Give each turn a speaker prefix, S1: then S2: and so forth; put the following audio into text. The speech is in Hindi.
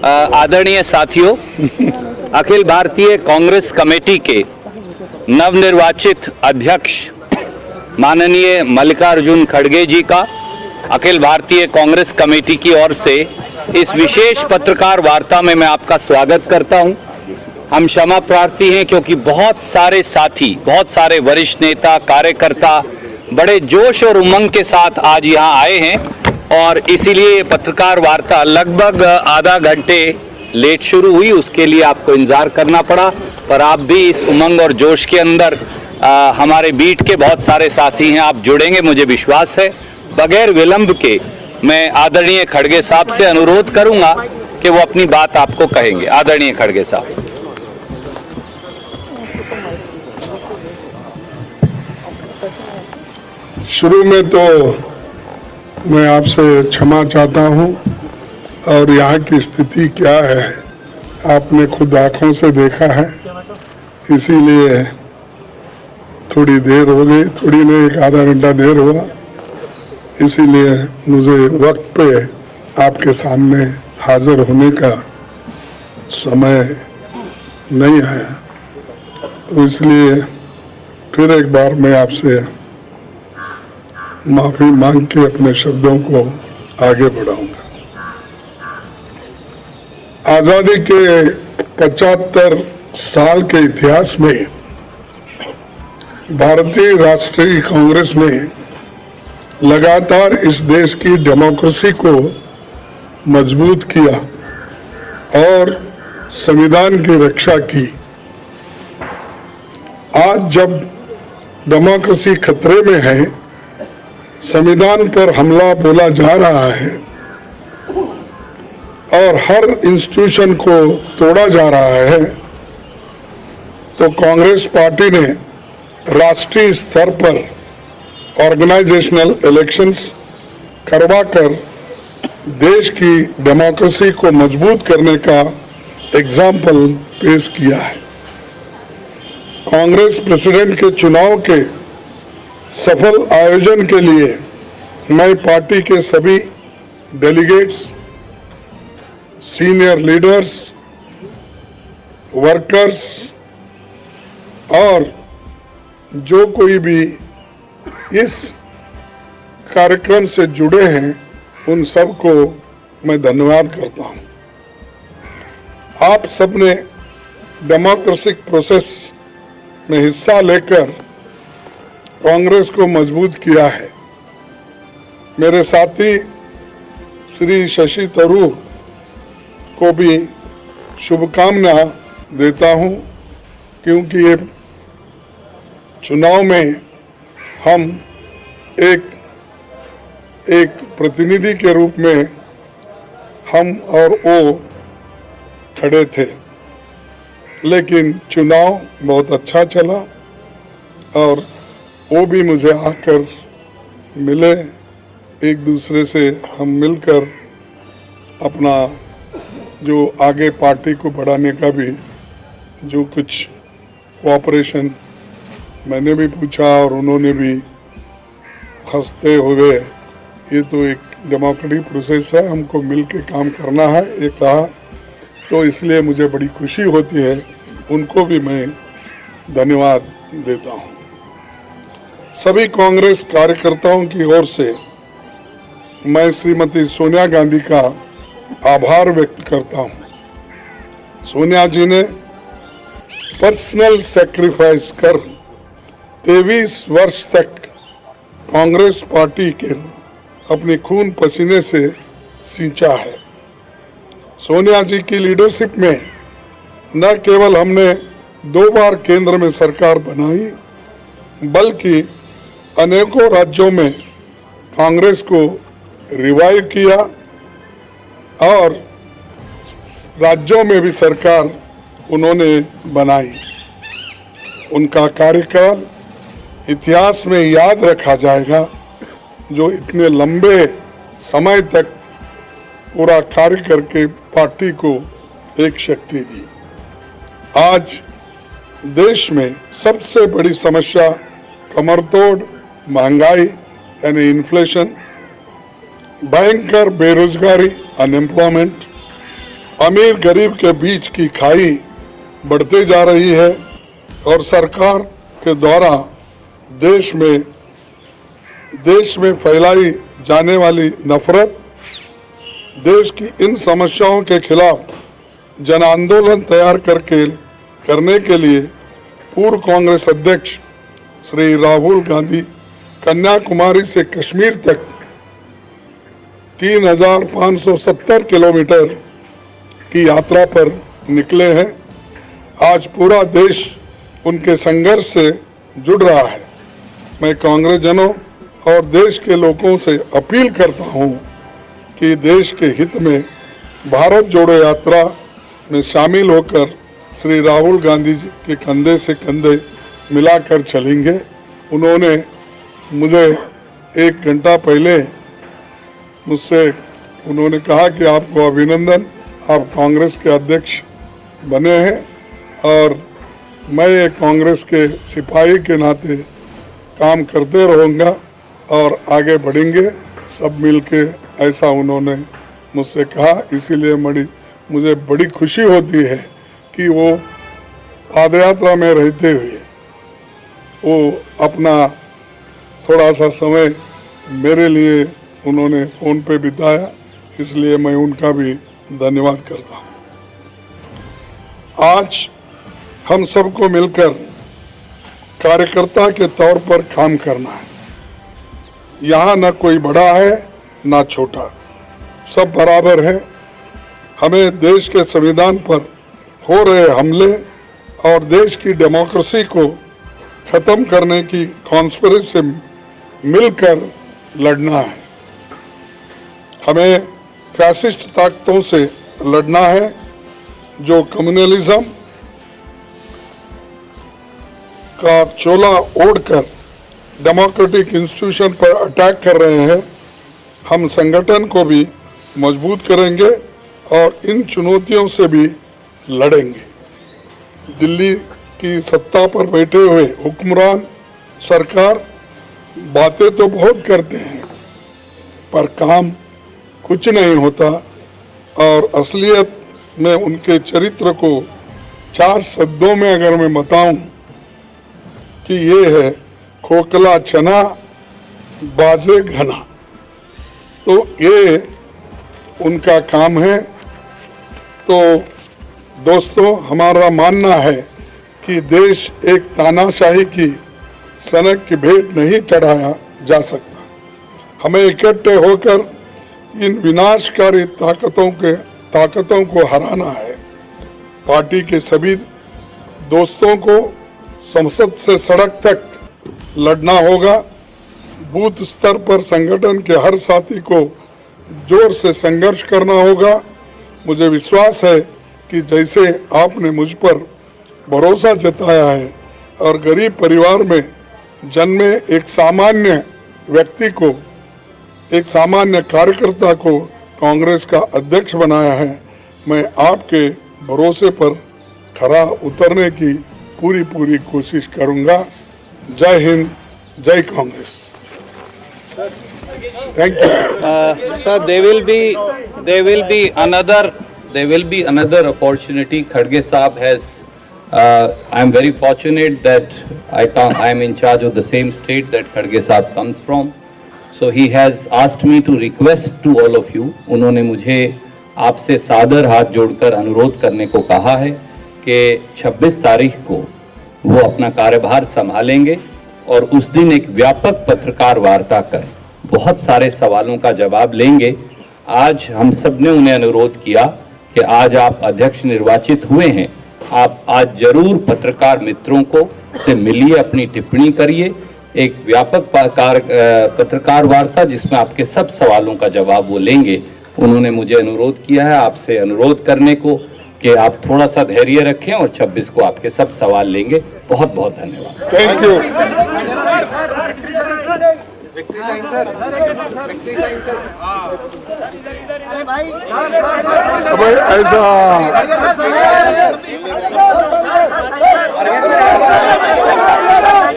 S1: आदरणीय साथियों, अखिल भारतीय कांग्रेस कमेटी के नवनिर्वाचित अध्यक्ष माननीय मल्लिकार्जुन खड़गे जी का अखिल भारतीय कांग्रेस कमेटी की ओर से इस विशेष पत्रकार वार्ता में मैं आपका स्वागत करता हूं। हम क्षमा प्रार्थी हैं क्योंकि बहुत सारे साथी, बहुत सारे वरिष्ठ नेता, कार्यकर्ता बड़े जोश और उमंग के साथ आज यहां आए हैं और इसीलिए ये पत्रकार वार्ता लगभग आधा घंटे लेट शुरू हुई। उसके लिए आपको इंतजार करना पड़ा, पर आप भी इस उमंग और जोश के अंदर हमारे बीट के बहुत सारे साथी हैं, आप जुड़ेंगे मुझे विश्वास है। बगैर विलंब के मैं आदरणीय खड़गे साहब से अनुरोध करूंगा कि वो अपनी बात आपको कहेंगे। आदरणीय खड़गे साहब।
S2: शुरू में तो मैं आपसे क्षमा चाहता हूं और यहाँ की स्थिति क्या है आपने खुद आंखों से देखा है, इसीलिए थोड़ी देर हो गई, थोड़ी नहीं एक आधा घंटा देर हुआ, इसीलिए मुझे वक्त पे आपके सामने हाजिर होने का समय नहीं आया, तो इसलिए फिर एक बार मैं आपसे माफी मांग के अपने शब्दों को आगे बढ़ाऊंगा। आजादी के 75 साल के इतिहास में भारतीय राष्ट्रीय कांग्रेस ने लगातार इस देश की डेमोक्रेसी को मजबूत किया और संविधान की रक्षा की। आज जब डेमोक्रेसी खतरे में है, संविधान पर हमला बोला जा रहा है और हर इंस्टीट्यूशन को तोड़ा जा रहा है, तो कांग्रेस पार्टी ने राष्ट्रीय स्तर पर ऑर्गेनाइजेशनल इलेक्शंस करवाकर देश की डेमोक्रेसी को मजबूत करने का एग्जाम्पल पेश किया है। कांग्रेस प्रेसिडेंट के चुनाव के सफल आयोजन के लिए मैं पार्टी के सभी डेलीगेट्स, सीनियर लीडर्स, वर्कर्स और जो कोई भी इस कार्यक्रम से जुड़े हैं उन सबको मैं धन्यवाद करता हूं। आप सबने डेमोक्रेटिक प्रोसेस में हिस्सा लेकर कांग्रेस को मजबूत किया है। मेरे साथी श्री शशि थरूर को भी शुभकामना देता हूं, क्योंकि ये चुनाव में हम एक प्रतिनिधि के रूप में हम और वो खड़े थे, लेकिन चुनाव बहुत अच्छा चला और वो भी मुझे आकर मिले, एक दूसरे से हम मिलकर अपना जो आगे पार्टी को बढ़ाने का भी जो कुछ कोऑपरेशन मैंने भी पूछा और उन्होंने भी हंसते हुए, ये तो एक डेमोक्रेटिक प्रोसेस है, हमको मिल के काम करना है, ये कहा, तो इसलिए मुझे बड़ी खुशी होती है। उनको भी मैं धन्यवाद देता हूँ। सभी कांग्रेस कार्यकर्ताओं की ओर से मैं श्रीमती सोनिया गांधी का आभार व्यक्त करता हूं। सोनिया जी ने पर्सनल सैक्रिफाइस कर 23 वर्ष तक कांग्रेस पार्टी के अपने खून पसीने से सींचा है। सोनिया जी की लीडरशिप में न केवल हमने 2 बार केंद्र में सरकार बनाई, बल्कि अनेकों राज्यों में कांग्रेस को रिवाइव किया और राज्यों में भी सरकार उन्होंने बनाई। उनका कार्यकाल इतिहास में याद रखा जाएगा, जो इतने लंबे समय तक पूरा कार्य करके पार्टी को एक शक्ति दी। आज देश में सबसे बड़ी समस्या कमरतोड़ महंगाई यानी इन्फ्लेशन, भयंकर बेरोजगारी अनएम्प्लॉयमेंट अमीर गरीब के बीच की खाई बढ़ती जा रही है और सरकार के द्वारा देश में फैलाई जाने वाली नफरत, देश की इन समस्याओं के खिलाफ जन आंदोलन तैयार करने के लिए पूर्व कांग्रेस अध्यक्ष श्री राहुल गांधी कन्याकुमारी से कश्मीर तक 3,570 किलोमीटर की यात्रा पर निकले हैं। आज पूरा देश उनके संघर्ष से जुड़ रहा है। मैं कांग्रेस जनों और देश के लोगों से अपील करता हूं कि देश के हित में भारत जोड़ो यात्रा में शामिल होकर श्री राहुल गांधी जी के कंधे से कंधे मिलाकर चलेंगे। उन्होंने मुझे 1 घंटा पहले मुझसे उन्होंने कहा कि आपको अभिनंदन, आप कांग्रेस के अध्यक्ष बने हैं और मैं एक कांग्रेस के सिपाही के नाते काम करते रहूँगा और आगे बढ़ेंगे सब मिलके, ऐसा उन्होंने मुझसे कहा। इसीलिए मुझे बड़ी खुशी होती है कि वो पादयात्रा में रहते हुए वो अपना थोड़ा सा समय मेरे लिए उन्होंने फ़ोन पे बिताया, इसलिए मैं उनका भी धन्यवाद करता हूँ। आज हम सबको मिलकर कार्यकर्ता के तौर पर काम करना है। यहाँ न कोई बड़ा है न छोटा, सब बराबर है। हमें देश के संविधान पर हो रहे हमले और देश की डेमोक्रेसी को खत्म करने की कॉन्स्पिरेसी से मिलकर लड़ना है। हमें फैसिस्ट ताकतों से लड़ना है जो कम्युनलिज्म का चोला ओढ़कर डेमोक्रेटिक इंस्टीट्यूशन पर अटैक कर रहे हैं। हम संगठन को भी मजबूत करेंगे और इन चुनौतियों से भी लड़ेंगे। दिल्ली की सत्ता पर बैठे हुए हुक्मरान सरकार बातें तो बहुत करते हैं पर काम कुछ नहीं होता और असलियत में उनके चरित्र को 4 शब्दों में अगर मैं बताऊं कि ये है खोखला चना बाजे घना, तो ये उनका काम है। तो दोस्तों, हमारा मानना है कि देश एक तानाशाही की सनक की भेंट नहीं चढ़ाया जा सकता। हमें इकट्ठे होकर इन विनाशकारी ताकतों को हराना है। पार्टी के सभी दोस्तों को संसद से सड़क तक लड़ना होगा। बूथ स्तर पर संगठन के हर साथी को जोर से संघर्ष करना होगा। मुझे विश्वास है कि जैसे आपने मुझ पर भरोसा जताया है और गरीब परिवार में जन्मे एक सामान्य व्यक्ति को, एक सामान्य कार्यकर्ता को कांग्रेस का अध्यक्ष बनाया है, मैं आपके भरोसे पर खरा उतरने की पूरी कोशिश करूंगा। जय हिंद, जय Congress. Thank you.
S1: Sir, there will be another opportunity. Khadge Saab has. I am very fortunate that I am in charge of the same state that Khadge Saab comes from. So he has asked me to request to all of you. उन्होंने मुझे आपसे सादर हाथ जोड़कर अनुरोध करने को कहा है कि 26 तारीख को वो अपना कार्यभार संभालेंगे और उस दिन एक व्यापक पत्रकार वार्ता कर बहुत सारे सवालों का जवाब लेंगे। आज हम सब ने उन्हें अनुरोध किया कि आज आप अध्यक्ष निर्वाचित हुए हैं, आप आज जरूर पत्रकार मित्रों को से मिलिए, अपनी टिप्पणी करिए, एक व्यापक पत्रकार वार्ता जिसमें आपके सब सवालों का जवाब वो लेंगे। उन्होंने मुझे अनुरोध किया है आपसे अनुरोध करने को कि आप थोड़ा सा धैर्य रखें और 26 को आपके सब सवाल लेंगे। बहुत बहुत धन्यवाद।
S2: Thank you. अबे ऐसा